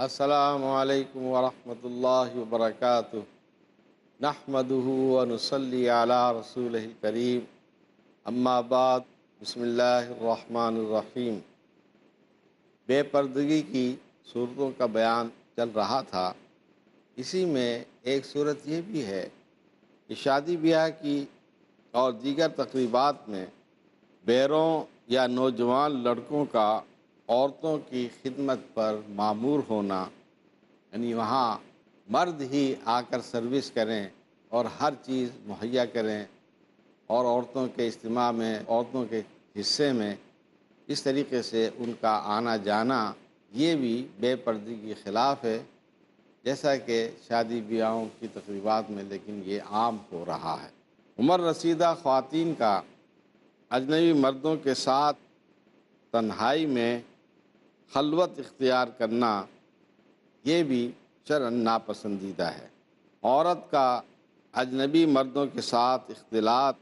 السلام علیکم ورحمۃ اللہ وبرکاتہ۔ نحمدہ ونصلی علی رسولہ الکریم، اما بعد، بسم اللہ الرحمن الرحیم۔ بے پردگی کی صورتوں کا بیان چل رہا تھا۔ اسی میں ایک صورت یہ بھی ہے کہ شادی بیاہ کی اور دیگر تقریبات میں بیروں یا نوجوان لڑکوں کا عورتوں کی خدمت پر مامور ہونا، یعنی وہاں مرد ہی آ کر سروس کریں اور ہر چیز مہیا کریں، اور عورتوں کے اجتماع میں، عورتوں کے حصے میں اس طریقے سے ان کا آنا جانا، یہ بھی بے پردگی کے خلاف ہے، جیسا کہ شادی بیاہوں کی تقریبات میں لیکن یہ عام ہو رہا ہے۔ عمر رسیدہ خواتین کا اجنبی مردوں کے ساتھ تنہائی میں خلوت اختیار کرنا، یہ بھی شرعاً ناپسندیدہ ہے۔ عورت کا اجنبی مردوں کے ساتھ اختلاط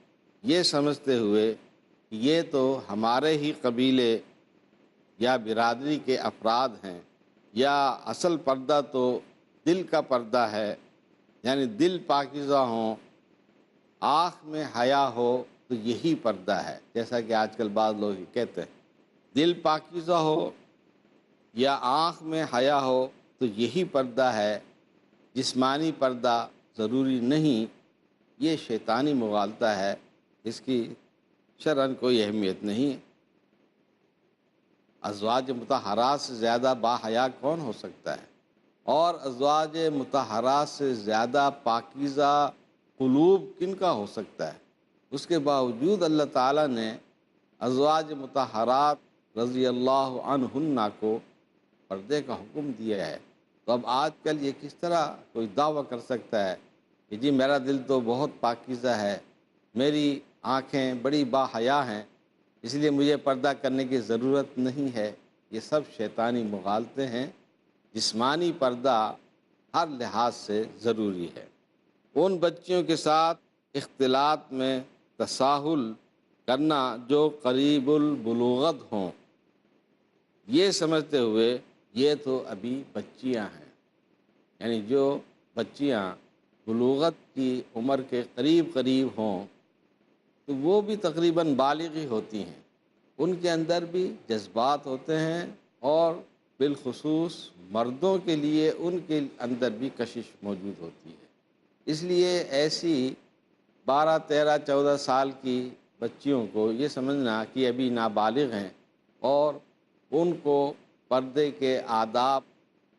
یہ سمجھتے ہوئے کہ یہ تو ہمارے ہی قبیلے یا برادری کے افراد ہیں، یا اصل پردہ تو دل کا پردہ ہے، یعنی دل پاکیزہ ہوں، آنکھ میں حیا ہو تو یہی پردہ ہے، جیسا کہ آج کل بعض لوگ ہی کہتے ہیں دل پاکیزہ ہو یا آنکھ میں حیا ہو تو یہی پردہ ہے، جسمانی پردہ ضروری نہیں۔ یہ شیطانی مغالطہ ہے، اس کی شرعاً کوئی اہمیت نہیں۔ ازواج مطہرات سے زیادہ باحیا کون ہو سکتا ہے، اور ازواج مطہرات سے زیادہ پاکیزہ قلوب کن کا ہو سکتا ہے؟ اس کے باوجود اللہ تعالیٰ نے ازواج مطہرات رضی اللہ عنہن کو پردے کا حکم دیا ہے۔ تو اب آج کل یہ کس طرح کوئی دعویٰ کر سکتا ہے کہ جی میرا دل تو بہت پاکیزہ ہے، میری آنکھیں بڑی باحیا ہیں، اس لیے مجھے پردہ کرنے کی ضرورت نہیں ہے؟ یہ سب شیطانی مغالطے ہیں۔ جسمانی پردہ ہر لحاظ سے ضروری ہے۔ ان بچیوں کے ساتھ اختلاط میں تساہل کرنا جو قریب البلوغت ہوں، یہ سمجھتے ہوئے یہ تو ابھی بچیاں ہیں، یعنی جو بچیاں بلوغت کی عمر کے قریب ہوں تو وہ بھی تقریباً بالغ ہی ہوتی ہیں، ان کے اندر بھی جذبات ہوتے ہیں، اور بالخصوص مردوں کے لیے ان کے اندر بھی کشش موجود ہوتی ہے۔ اس لیے ایسی 12، 13، 14 سال کی بچیوں کو یہ سمجھنا کہ ابھی نابالغ ہیں اور ان کو پردے کے آداب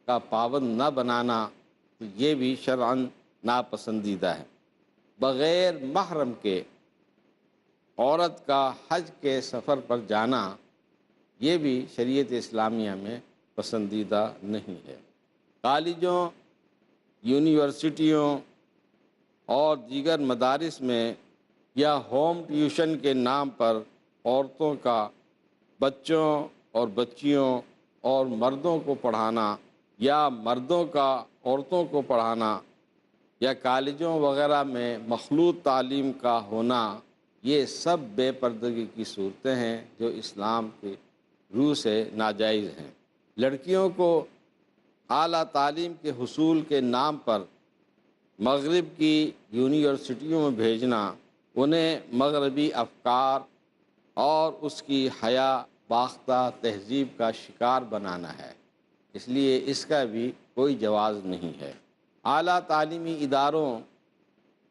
کا پابند نہ بنانا، تو یہ بھی شرعاً ناپسندیدہ ہے۔ بغیر محرم کے عورت کا حج کے سفر پر جانا، یہ بھی شریعت اسلامیہ میں پسندیدہ نہیں ہے۔ کالجوں، یونیورسٹیوں اور دیگر مدارس میں یا ہوم ٹیوشن کے نام پر عورتوں کا بچوں اور بچیوں اور مردوں کو پڑھانا، یا مردوں کا عورتوں کو پڑھانا، یا کالجوں وغیرہ میں مخلوط تعلیم کا ہونا، یہ سب بے پردگی کی صورتیں ہیں جو اسلام کی روح سے ناجائز ہیں۔ لڑکیوں کو اعلیٰ تعلیم کے حصول کے نام پر مغرب کی یونیورسٹیوں میں بھیجنا، انہیں مغربی افکار اور اس کی حیا باختہ تہذیب کا شکار بنانا ہے، اس لیے اس کا بھی کوئی جواز نہیں ہے۔ اعلیٰ تعلیمی اداروں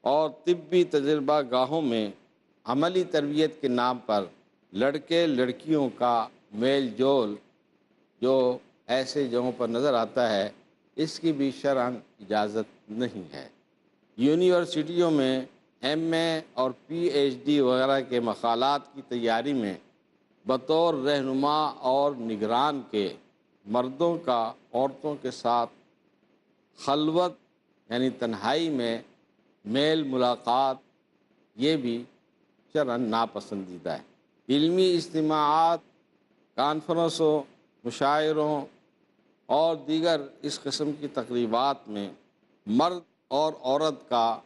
اور طبی تجربہ گاہوں میں عملی تربیت کے نام پر لڑکے لڑکیوں کا میل جول جو ایسے جگہوں پر نظر آتا ہے، اس کی بھی شرعاً اجازت نہیں ہے۔ یونیورسٹیوں میں ایم اے اور پی ایچ ڈی وغیرہ کے مقالات کی تیاری میں بطور رہنما اور نگران کے مردوں کا عورتوں کے ساتھ خلوت، یعنی تنہائی میں میل ملاقات، یہ بھی شرعاً ناپسندیدہ ہے۔ علمی اجتماعات، کانفرنسوں، مشاعروں اور دیگر اس قسم کی تقریبات میں مرد اور عورت کا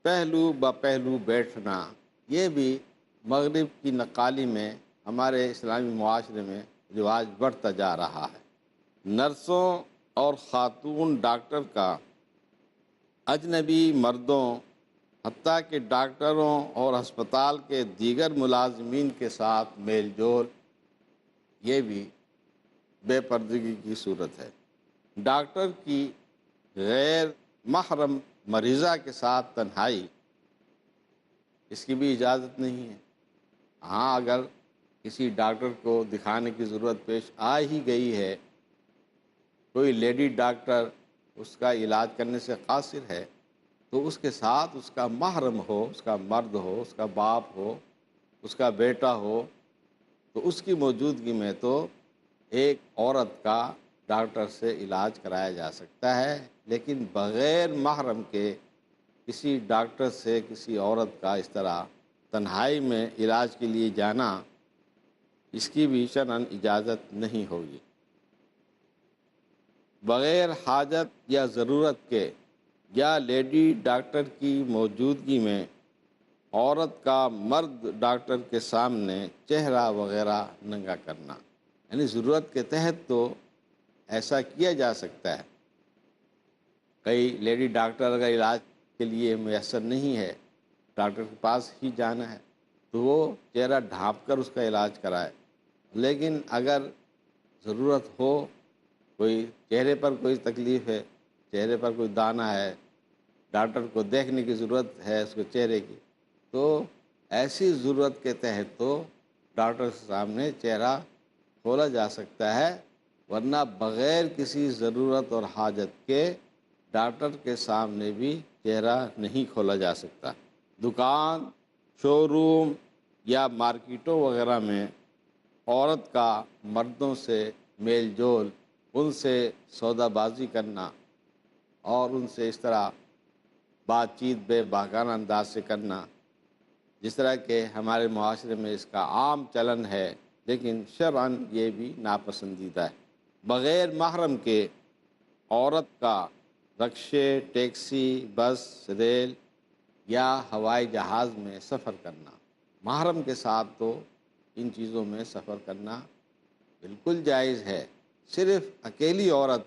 پہلو بہ پہلو بیٹھنا، یہ بھی مغرب کی نقالی میں ہمارے اسلامی معاشرے میں رواج بڑھتا جا رہا ہے۔ نرسوں اور خاتون ڈاکٹر کا اجنبی مردوں حتیٰ کہ ڈاکٹروں اور ہسپتال کے دیگر ملازمین کے ساتھ میل جول، یہ بھی بے پردگی کی صورت ہے۔ ڈاکٹر کی غیر محرم مریضہ کے ساتھ تنہائی، اس کی بھی اجازت نہیں ہے۔ ہاں، اگر کسی ڈاکٹر کو دکھانے کی ضرورت پیش آ ہی گئی ہے، کوئی لیڈی ڈاکٹر اس کا علاج کرنے سے قاصر ہے، تو اس کے ساتھ اس کا محرم ہو، اس کا مرد ہو، اس کا باپ ہو، اس کا بیٹا ہو، تو اس کی موجودگی میں تو ایک عورت کا ڈاکٹر سے علاج کرایا جا سکتا ہے، لیکن بغیر محرم کے کسی ڈاکٹر سے کسی عورت کا اس طرح تنہائی میں علاج کے لیے جانا، اس کی بھی شرعاً اجازت نہیں ہوگی۔ بغیر حاجت یا ضرورت کے یا لیڈی ڈاکٹر کی موجودگی میں عورت کا مرد ڈاکٹر کے سامنے چہرہ وغیرہ ننگا کرنا، یعنی ضرورت کے تحت تو ایسا کیا جا سکتا ہے۔ کئی لیڈی ڈاکٹر اگر علاج کے لیے میسر نہیں ہے، ڈاکٹر کے پاس ہی جانا ہے، تو وہ چہرہ ڈھانپ کر اس کا علاج کرائے۔ لیکن اگر ضرورت ہو، کوئی چہرے پر کوئی تکلیف ہے، چہرے پر کوئی دانہ ہے، ڈاکٹر کو دیکھنے کی ضرورت ہے اس کو چہرے کی، تو ایسی ضرورت کے تحت تو ڈاکٹر کے سامنے چہرہ کھولا جا سکتا ہے، ورنہ بغیر کسی ضرورت اور حاجت کے ڈاکٹر کے سامنے بھی چہرہ نہیں کھولا جا سکتا۔ دکان، شو روم یا مارکیٹوں وغیرہ میں عورت کا مردوں سے میل جول، ان سے سودا بازی کرنا اور ان سے اس طرح بات چیت بے باکانہ انداز سے کرنا، جس طرح کہ ہمارے معاشرے میں اس کا عام چلن ہے، لیکن شرعاً یہ بھی ناپسندیدہ ہے۔ بغیر محرم کے عورت کا رکشے، ٹیکسی، بس، ریل یا ہوائی جہاز میں سفر کرنا، محرم کے ساتھ تو ان چیزوں میں سفر کرنا بالکل جائز ہے۔ صرف اکیلی عورت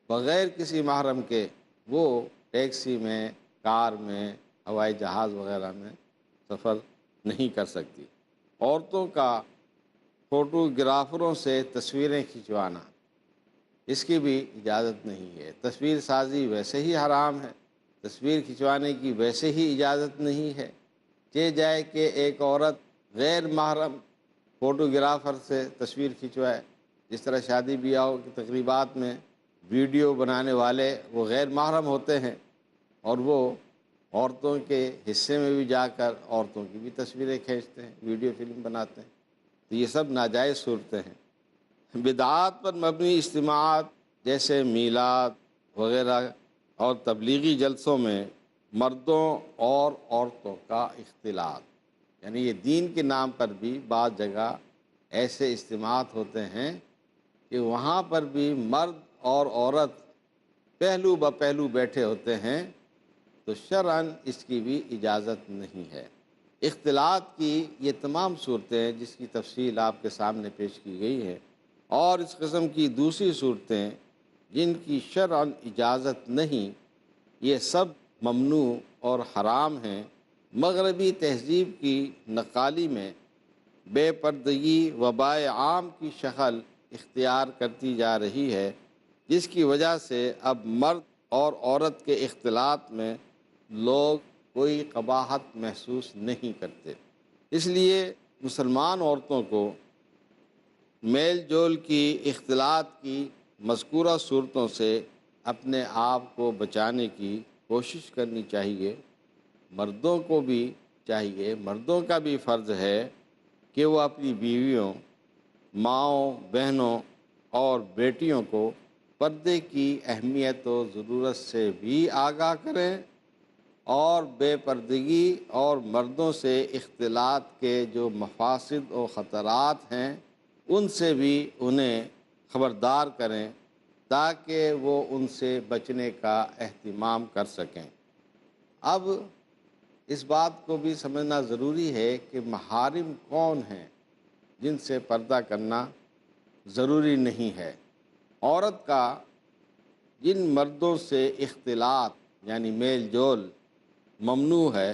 بغیر کسی محرم کے وہ ٹیکسی میں، کار میں، ہوائی جہاز وغیرہ میں سفر نہیں کر سکتی۔ عورتوں کا فوٹوگرافروں سے تصویریں کھنچوانا، اس کی بھی اجازت نہیں ہے۔ تصویر سازی ویسے ہی حرام ہے، تصویر کھنچوانے کی ویسے ہی اجازت نہیں ہے۔ کہ جائے کہ ایک عورت غیر محرم فوٹوگرافر سے تصویر کھنچوائے، جس طرح شادی بیاہوں کی تقریبات میں ویڈیو بنانے والے وہ غیر محرم ہوتے ہیں، اور وہ عورتوں کے حصے میں بھی جا کر عورتوں کی بھی تصویریں کھینچتے ہیں، ویڈیو فلم بناتے ہیں، تو یہ سب ناجائز صورتیں ہیں۔ بدعات پر مبنی اجتماعات جیسے میلاد وغیرہ اور تبلیغی جلسوں میں مردوں اور عورتوں کا اختلاط، یعنی یہ دین کے نام پر بھی بعض جگہ ایسے اجتماعات ہوتے ہیں کہ وہاں پر بھی مرد اور عورت پہلو بہ پہلو بیٹھے ہوتے ہیں، تو شرعاً اس کی بھی اجازت نہیں ہے۔ اختلاط کی یہ تمام صورتیں جس کی تفصیل آپ کے سامنے پیش کی گئی ہے، اور اس قسم کی دوسری صورتیں جن کی شرعاً اجازت نہیں، یہ سب ممنوع اور حرام ہیں۔ مغربی تہذیب کی نقالی میں بے پردگی وبائے عام کی شکل اختیار کرتی جا رہی ہے، جس کی وجہ سے اب مرد اور عورت کے اختلاط میں لوگ کوئی قباحت محسوس نہیں کرتے۔ اس لیے مسلمان عورتوں کو میل جول کی، اختلاط کی مذکورہ صورتوں سے اپنے آپ کو بچانے کی کوشش کرنی چاہیے۔ مردوں کو بھی چاہیے، مردوں کا بھی فرض ہے کہ وہ اپنی بیویوں، ماؤں، بہنوں اور بیٹیوں کو پردے کی اہمیت و ضرورت سے بھی آگاہ کریں، اور بے پردگی اور مردوں سے اختلاط کے جو مفاسد و خطرات ہیں ان سے بھی انہیں خبردار کریں، تاکہ وہ ان سے بچنے کا اہتمام کر سکیں۔ اب اس بات کو بھی سمجھنا ضروری ہے کہ محارم کون ہیں جن سے پردہ کرنا ضروری نہیں ہے۔ عورت کا جن مردوں سے اختلاط یعنی میل جول ممنوع ہے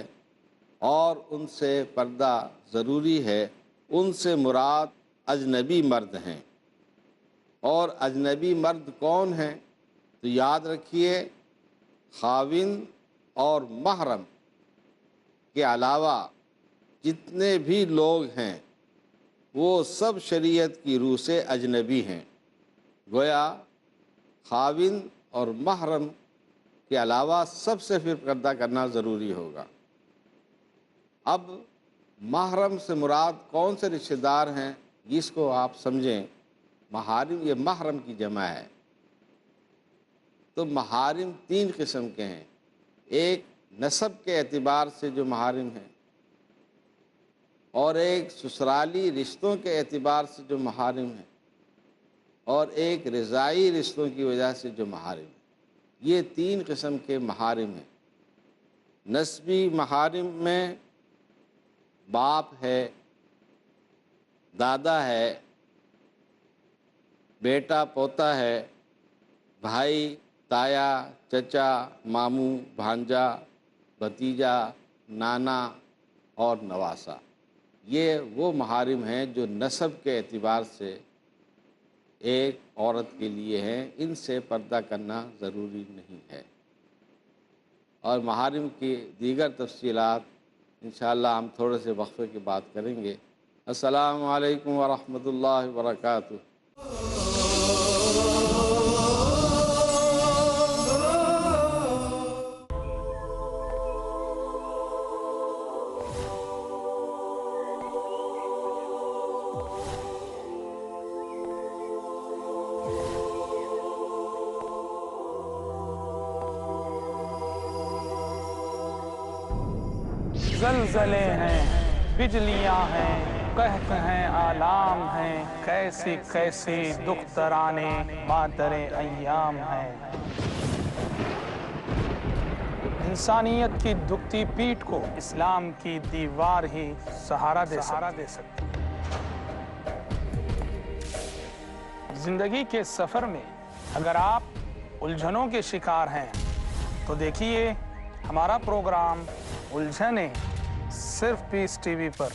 اور ان سے پردہ ضروری ہے، ان سے مراد اجنبی مرد ہیں۔ اور اجنبی مرد کون ہیں؟ تو یاد رکھیے، خاوند اور محرم کے علاوہ جتنے بھی لوگ ہیں وہ سب شریعت کی روح سے اجنبی ہیں۔ گویا خاوند اور محرم کے علاوہ سب سے پھر پردہ کرنا ضروری ہوگا۔ اب محرم سے مراد کون سے رشتہ دار ہیں، اس کو آپ سمجھیں۔ محارم یہ محرم کی جمع ہے۔ تو محارم 3 قسم کے ہیں، ایک نسب کے اعتبار سے جو محارم ہیں، اور ایک سسرالی رشتوں کے اعتبار سے جو محارم ہیں، اور ایک رضائی رشتوں کی وجہ سے جو محارم ہیں۔ یہ 3 قسم کے محارم ہیں۔ نسبی محارم میں باپ ہے، دادا ہے، بیٹا پوتا ہے، بھائی، تایا، چچا، ماموں، بھانجا، بھتیجا، نانا اور نواسا۔ یہ وہ محارم ہیں جو نسب کے اعتبار سے ایک عورت کے لیے ہیں، ان سے پردہ کرنا ضروری نہیں ہے۔ اور محارم کی دیگر تفصیلات انشاءاللہ ہم تھوڑے سے وقفے کے بعد کریں گے۔ السلام علیکم ورحمۃ اللہ وبرکاتہ۔ زلزلے ہیں، بجلیاں ہیں، قحط ہیں، آلام ہیں، کیسی کیسی دکھ ترانے مادر ایام ہیں۔ انسانیت کی دکھتی پیٹھ کو اسلام کی دیوار ہی سہارا دے سکتی۔ زندگی کے سفر میں اگر آپ الجھنوں کے شکار ہیں تو دیکھیے ہمارا پروگرام الجھنیں صرف پیس ٹی وی پر۔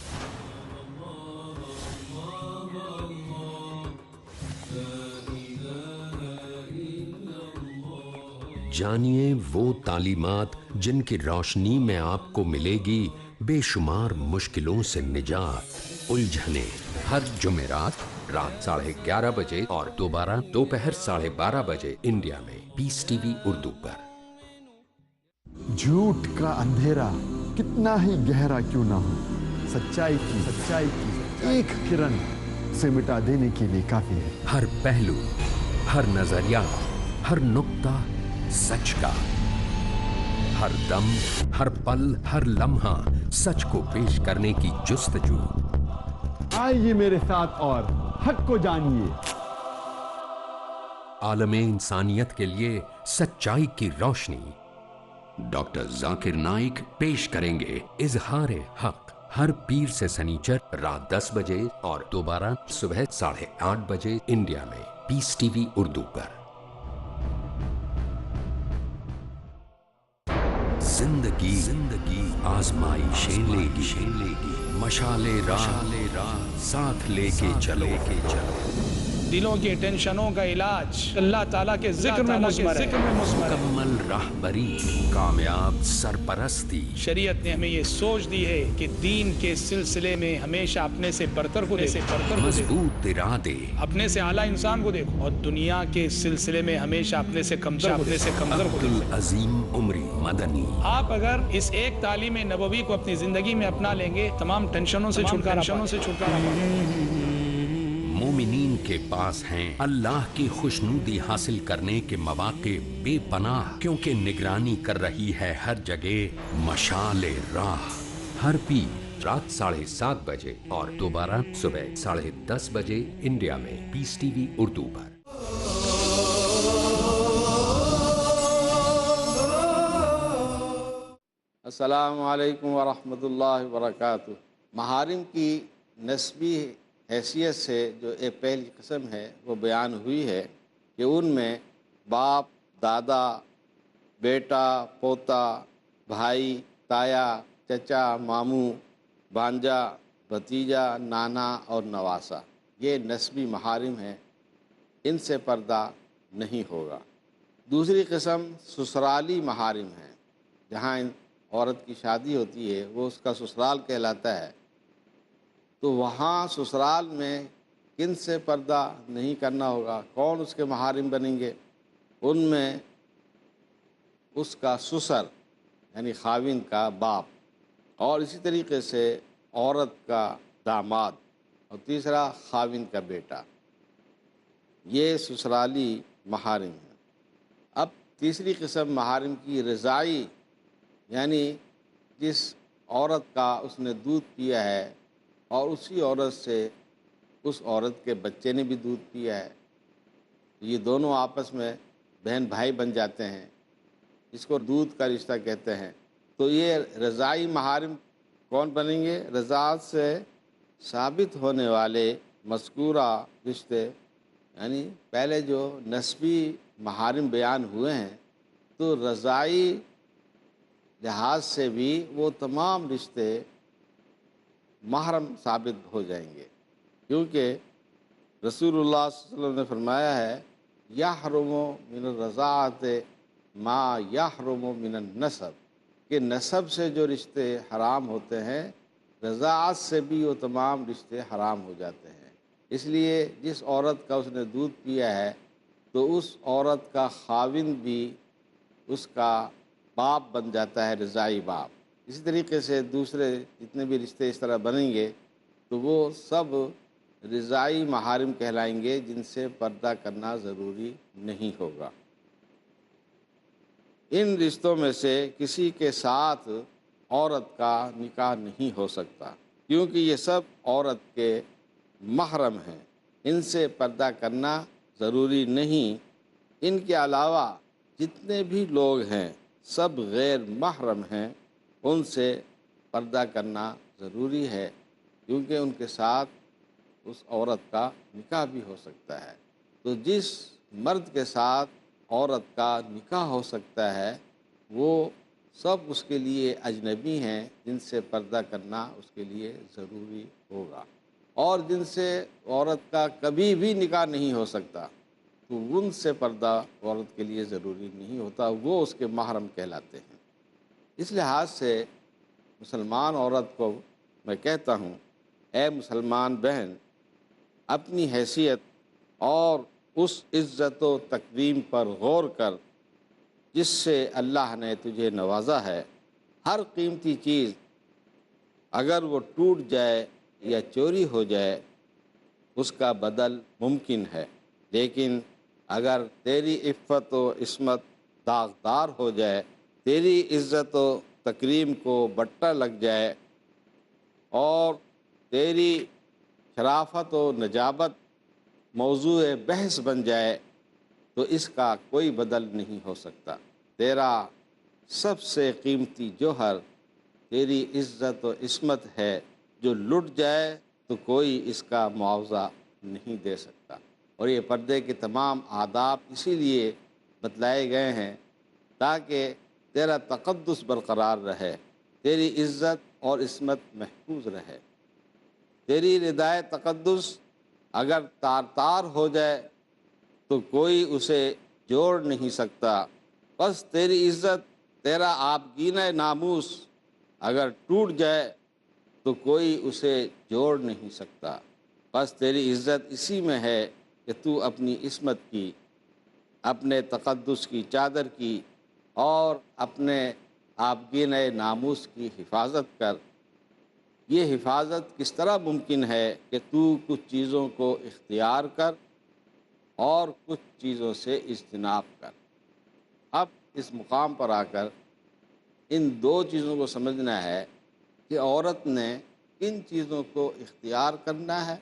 جانیے وہ تعلیمات جن کی روشنی میں آپ کو ملے گی بے شمار مشکلوں سے نجات۔ الجھنیں ہر جمعرات رات 11:30 بجے اور دوبارہ دوپہر 12:30 بجے انڈیا میں پیس ٹی وی اردو پر۔ جھوٹ کا اندھیرا کتنا ہی گہرا کیوں نہ ہو، سچائی کی ایک کرن سے مٹا دینے کے لیے کافی ہے۔ ہر پہلو، ہر نظریہ، ہر نقطہ سچ کا، ہر دم، ہر پل، ہر لمحہ سچ کو پیش کرنے کی جستجو۔ آئیے میرے ساتھ اور حق کو جانیے۔ عالم انسانیت کے لیے سچائی کی روشنی۔ ڈاکٹر ذاکر نائک پیش کریں گے اظہار حق ہر پیر سے سنیچر رات 10 بجے اور دوبارہ صبح 8:30 بجے انڈیا میں پیس ٹی وی اردو پر۔ زندگی آزمائشیں لے گی، مشعل راہ ساتھ لے کے چلو۔ دلوں کی ٹینشنوں کا علاج اللہ تعالیٰ کے ذکر میں مضمر ہے۔ مکمل راہبری، کامیاب سرپرستی۔ شریعت نے ہمیں یہ سوچ دی ہے کہ دین کے سلسلے میں ہمیشہ اپنے سے برتر کو دیکھو، مضبوط ارادے، اپنے سے اعلیٰ انسان کو دیکھو، اور دنیا کے سلسلے میں ہمیشہ اپنے سے کمتر کو دیکھو۔ عظیم عمری مدنی۔ آپ اگر اس ایک تعلیم نبوی کو اپنی زندگی میں اپنا لیں گے، تمام ٹینشنوں سے چھٹکارا مومنین کے پاس ہیں اللہ کی خوشنودی حاصل کرنے کے مواقع بے پناہ، کیونکہ نگرانی کر رہی ہے ہر جگہ مشعل راہ۔ ہر پیر رات 7:30 بجے اور دوبارہ صبح 10:30 بجے انڈیا میں پیس ٹی وی اردو پر۔ السلام علیکم ورحمۃ اللہ وبرکاتہ۔ محارم کی نسبی حیثیت سے جو ایک پہلی قسم ہے وہ بیان ہوئی ہے کہ ان میں باپ، دادا، بیٹا، پوتا، بھائی، تایا، چچا، ماموں، بھانجا، بھتیجا، نانا اور نواسا، یہ نسبی محارم ہیں، ان سے پردہ نہیں ہوگا۔ دوسری قسم سسرالی محارم ہیں، جہاں عورت کی شادی ہوتی ہے وہ اس کا سسرال کہلاتا ہے، تو وہاں سسرال میں کن سے پردہ نہیں کرنا ہوگا، کون اس کے محارم بنیں گے؟ ان میں اس کا سسر یعنی خاوند کا باپ، اور اسی طریقے سے عورت کا داماد، اور تیسرا خاوند کا بیٹا، یہ سسرالی محارم ہیں۔ اب تیسری قسم محارم کی رضاعی، یعنی جس عورت کا اس نے دودھ پیا ہے اور اسی عورت سے اس عورت کے بچے نے بھی دودھ پیا ہے، یہ دونوں آپس میں بہن بھائی بن جاتے ہیں، اس کو دودھ کا رشتہ کہتے ہیں۔ تو یہ رضاعی محارم کون بنیں گے؟ رضاعت سے ثابت ہونے والے مذکورہ رشتے، یعنی پہلے جو نسبی محارم بیان ہوئے ہیں، تو رضاعی لحاظ سے بھی وہ تمام رشتے محرم ثابت ہو جائیں گے، کیونکہ رسول اللہ صلی اللہ علیہ وسلم نے فرمایا ہے یحرم من الرضاعت ما یحرم من النسب، کہ نسب سے جو رشتے حرام ہوتے ہیں، رضاعت سے بھی وہ تمام رشتے حرام ہو جاتے ہیں۔ اس لیے جس عورت کا اس نے دودھ پیا ہے تو اس عورت کا خاوند بھی اس کا باپ بن جاتا ہے، رضاعی باپ۔ اسی طریقے سے دوسرے جتنے بھی رشتے اس طرح بنیں گے تو وہ سب رضاعی محارم کہلائیں گے، جن سے پردہ کرنا ضروری نہیں ہوگا۔ ان رشتوں میں سے کسی کے ساتھ عورت کا نکاح نہیں ہو سکتا، کیونکہ یہ سب عورت کے محرم ہیں، ان سے پردہ کرنا ضروری نہیں۔ ان کے علاوہ جتنے بھی لوگ ہیں سب غیر محرم ہیں، ان سے پردہ کرنا ضروری ہے، کیونکہ ان کے ساتھ اس عورت کا نکاح بھی ہو سکتا ہے۔ تو جس مرد کے ساتھ عورت کا نکاح ہو سکتا ہے وہ سب اس کے لیے اجنبی ہیں، جن سے پردہ کرنا اس کے لیے ضروری ہوگا، اور جن سے عورت کا کبھی بھی نکاح نہیں ہو سکتا تو ان سے پردہ عورت کے لیے ضروری نہیں ہوتا، وہ اس کے محرم کہلاتے ہیں۔ اس لحاظ سے مسلمان عورت کو میں کہتا ہوں، اے مسلمان بہن، اپنی حیثیت اور اس عزت و تکریم پر غور کر جس سے اللہ نے تجھے نوازا ہے۔ ہر قیمتی چیز اگر وہ ٹوٹ جائے یا چوری ہو جائے اس کا بدل ممکن ہے، لیکن اگر تیری عفت و عصمت داغدار ہو جائے، تیری عزت و تکریم کو بٹا لگ جائے اور تیری شرافت و نجابت موضوع بحث بن جائے تو اس کا کوئی بدل نہیں ہو سکتا۔ تیرا سب سے قیمتی جوہر تیری عزت و عصمت ہے، جو لٹ جائے تو کوئی اس کا معاوضہ نہیں دے سکتا۔ اور یہ پردے کے تمام آداب اسی لیے بتلائے گئے ہیں تاکہ تیرا تقدس برقرار رہے، تیری عزت اور عصمت محفوظ رہے۔ تیری ردائے تقدس اگر تار تار ہو جائے تو کوئی اسے جوڑ نہیں سکتا، بس تیری عزت، تیرا آبگینہ ناموس اگر ٹوٹ جائے تو کوئی اسے جوڑ نہیں سکتا، بس تیری عزت اسی میں ہے کہ تو اپنی عصمت کی، اپنے تقدس کی چادر کی اور اپنے آبگینہ ناموس کی حفاظت کر۔ یہ حفاظت کس طرح ممکن ہے کہ تو کچھ چیزوں کو اختیار کر اور کچھ چیزوں سے اجتناب کر۔ اب اس مقام پر آ کر ان دو چیزوں کو سمجھنا ہے کہ عورت نے کن چیزوں کو اختیار کرنا ہے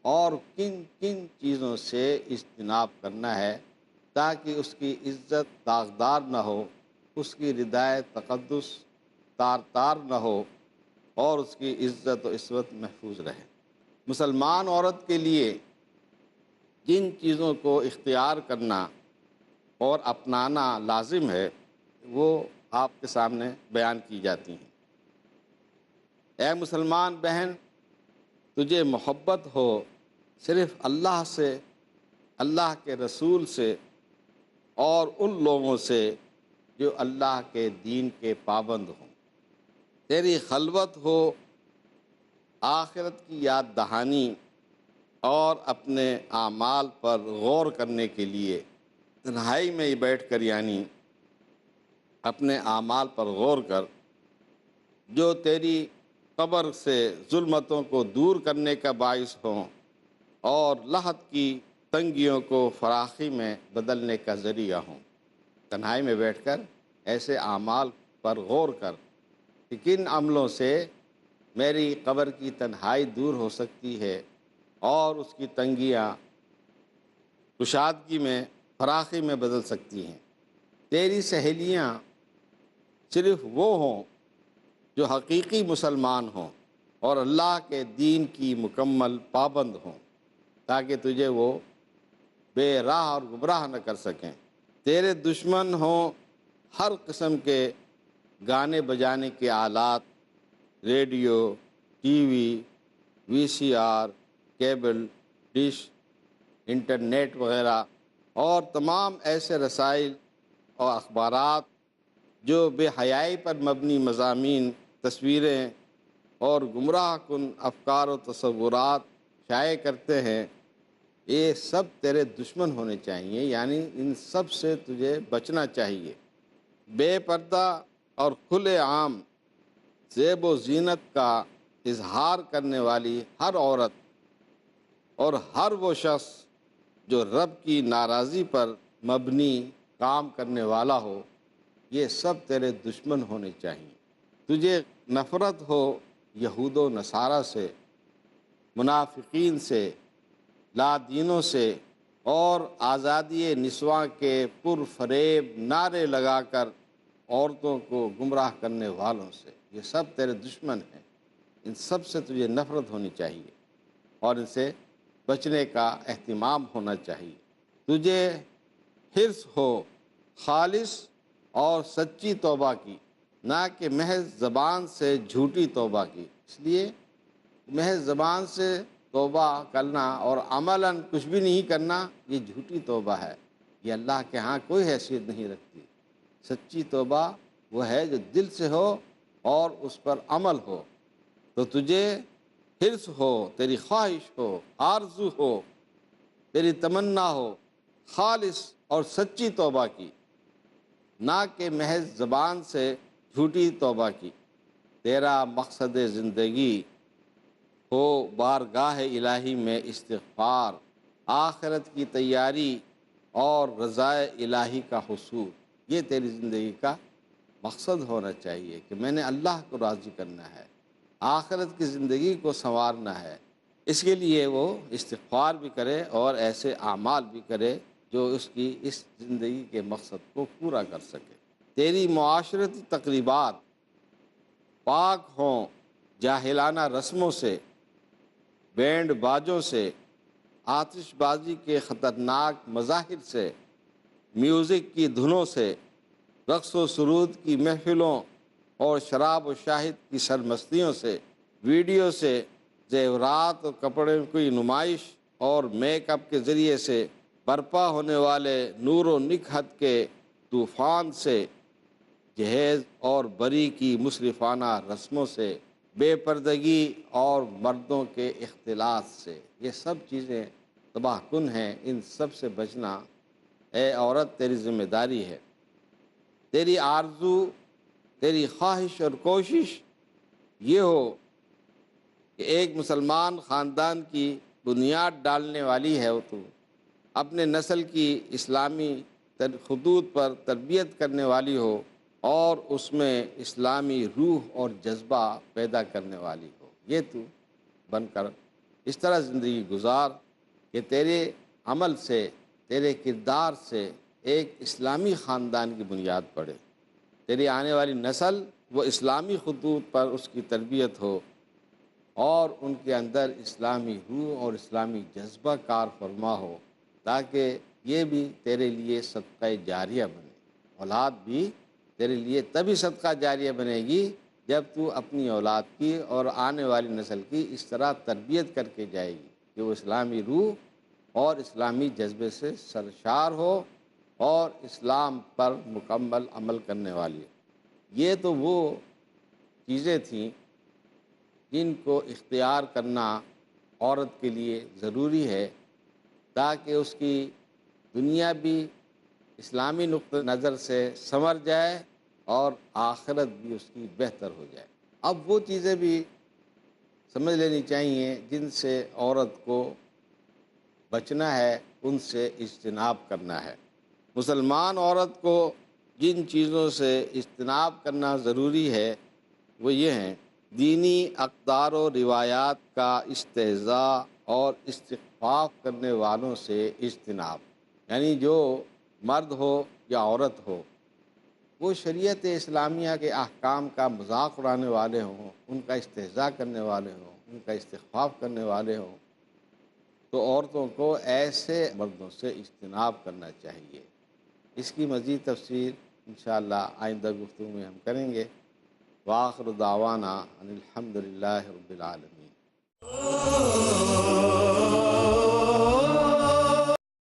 اور کن کن چیزوں سے اجتناب کرنا ہے تاکہ اس کی عزت داغدار نہ ہو، اس کی ردائے تقدس تار تار نہ ہو اور اس کی عزت و عصمت محفوظ رہے۔ مسلمان عورت کے لیے جن چیزوں کو اختیار کرنا اور اپنانا لازم ہے وہ آپ کے سامنے بیان کی جاتی ہیں۔ اے مسلمان بہن، تجھے محبت ہو صرف اللہ سے، اللہ کے رسول سے اور ان لوگوں سے جو اللہ کے دین کے پابند ہوں۔ تیری خلوت ہو آخرت کی یاد دہانی اور اپنے اعمال پر غور کرنے کے لیے تنہائی میں بیٹھ کر، یعنی اپنے اعمال پر غور کر جو تیری قبر سے ظلمتوں کو دور کرنے کا باعث ہوں اور لحد کی تنگیوں کو فراخی میں بدلنے کا ذریعہ ہوں۔ تنہائی میں بیٹھ کر ایسے اعمال پر غور کر کہ کن عملوں سے میری قبر کی تنہائی دور ہو سکتی ہے اور اس کی تنگیاں کشادگی میں، فراخی میں بدل سکتی ہیں۔ تیری سہیلیاں صرف وہ ہوں جو حقیقی مسلمان ہوں اور اللہ کے دین کی مکمل پابند ہوں، تاکہ تجھے وہ بے راہ اور گمراہ نہ کر سکیں۔ تیرے دشمن ہوں ہر قسم کے گانے بجانے کے آلات، radio, TV, VCR, cable dish, internet وغیرہ اور تمام ایسے رسائل اور اخبارات جو بے حیائی پر مبنی مضامین، تصویریں اور گمراہ کن افکار و تصورات شائع کرتے ہیں، یہ سب تیرے دشمن ہونے چاہیے، یعنی ان سب سے تجھے بچنا چاہیے۔ بے پردہ اور کھلے عام زیب و زینت کا اظہار کرنے والی ہر عورت اور ہر وہ شخص جو رب کی ناراضی پر مبنی کام کرنے والا ہو، یہ سب تیرے دشمن ہونے چاہیے۔ تجھے نفرت ہو یہود و نصارہ سے، منافقین سے، لا دینوں سے اور آزادی نسواں کے پر فریب نعرے لگا کر عورتوں کو گمراہ کرنے والوں سے، یہ سب تیرے دشمن ہیں۔ ان سب سے تجھے نفرت ہونی چاہیے اور ان سے بچنے کا اہتمام ہونا چاہیے۔ تجھے حرص ہو خالص اور سچی توبہ کی، نہ کہ محض زبان سے جھوٹی توبہ کی۔ اس لیے محض زبان سے توبہ کرنا اور عملاً کچھ بھی نہیں کرنا، یہ جھوٹی توبہ ہے، یہ اللہ کے ہاں کوئی حیثیت نہیں رکھتی۔ سچی توبہ وہ ہے جو دل سے ہو اور اس پر عمل ہو۔ تو تجھے حرص ہو، تیری خواہش ہو، آرزو ہو، تیری تمنا ہو خالص اور سچی توبہ کی، نہ کہ محض زبان سے جھوٹی توبہ کی۔ تیرا مقصد زندگی ہو بارگاہ الہی میں استغفار، آخرت کی تیاری اور رضائے الہی کا حصول۔ یہ تیری زندگی کا مقصد ہونا چاہیے کہ میں نے اللہ کو راضی کرنا ہے، آخرت کی زندگی کو سنوارنا ہے۔ اس کے لیے وہ استغفار بھی کرے اور ایسے اعمال بھی کرے جو اس کی اس زندگی کے مقصد کو پورا کر سکے۔ تیری معاشرتی تقریبات پاک ہوں جاہلانہ رسموں سے، بینڈ باجوں سے، آتش بازی کے خطرناک مظاہر سے، میوزک کی دھنوں سے، رقص و سرود کی محفلوں اور شراب و شاہد کی سرمستیوں سے، ویڈیو سے، زیورات اور کپڑے کی نمائش اور میک اپ کے ذریعے سے برپا ہونے والے نور و نکہت کے طوفان سے، جہیز اور بری کی مصرفانہ رسموں سے، بے پردگی اور مردوں کے اختلاط سے، یہ سب چیزیں تباہ کن ہیں۔ ان سب سے بچنا اے عورت تیری ذمہ داری ہے۔ تیری آرزو، تیری خواہش اور کوشش یہ ہو کہ ایک مسلمان خاندان کی بنیاد ڈالنے والی ہے، تو اپنے نسل کی اسلامی خطوط پر تربیت کرنے والی ہو اور اس میں اسلامی روح اور جذبہ پیدا کرنے والی ہو۔ یہ تو بن کر اس طرح زندگی گزار کہ تیرے عمل سے، تیرے کردار سے ایک اسلامی خاندان کی بنیاد پڑے، تیری آنے والی نسل وہ اسلامی خطوط پر اس کی تربیت ہو اور ان کے اندر اسلامی روح اور اسلامی جذبہ کار فرما ہو، تاکہ یہ بھی تیرے لیے صدقہ جاریہ بنے۔ اولاد بھی تیرے لیے تبھی صدقہ جاریہ بنے گی جب تو اپنی اولاد کی اور آنے والی نسل کی اس طرح تربیت کر کے جائے گی کہ وہ اسلامی روح اور اسلامی جذبے سے سرشار ہو اور اسلام پر مکمل عمل کرنے والی ہو۔ یہ تو وہ چیزیں تھیں جن کو اختیار کرنا عورت کے لیے ضروری ہے تاکہ اس کی دنیا بھی اسلامی نقطہ نظر سے سنور جائے اور آخرت بھی اس کی بہتر ہو جائے۔ اب وہ چیزیں بھی سمجھ لینی چاہیے جن سے عورت کو بچنا ہے، ان سے اجتناب کرنا ہے۔ مسلمان عورت کو جن چیزوں سے اجتناب کرنا ضروری ہے وہ یہ ہیں: دینی اقدار و روایات کا استہزاء اور استخفاف کرنے والوں سے اجتناب، یعنی جو مرد ہو یا عورت ہو وہ شریعت اسلامیہ کے احکام کا مذاق اڑانے والے ہوں، ان کا استہزاء کرنے والے ہوں، ان کا استخفاف کرنے والے ہوں، تو عورتوں کو ایسے مردوں سے اجتناب کرنا چاہیے۔ اس کی مزید تفصیل انشاءاللہ آئندہ گفتگو میں ہم کریں گے۔ وآخر دعوانا ان الحمد للہ رب العالمین۔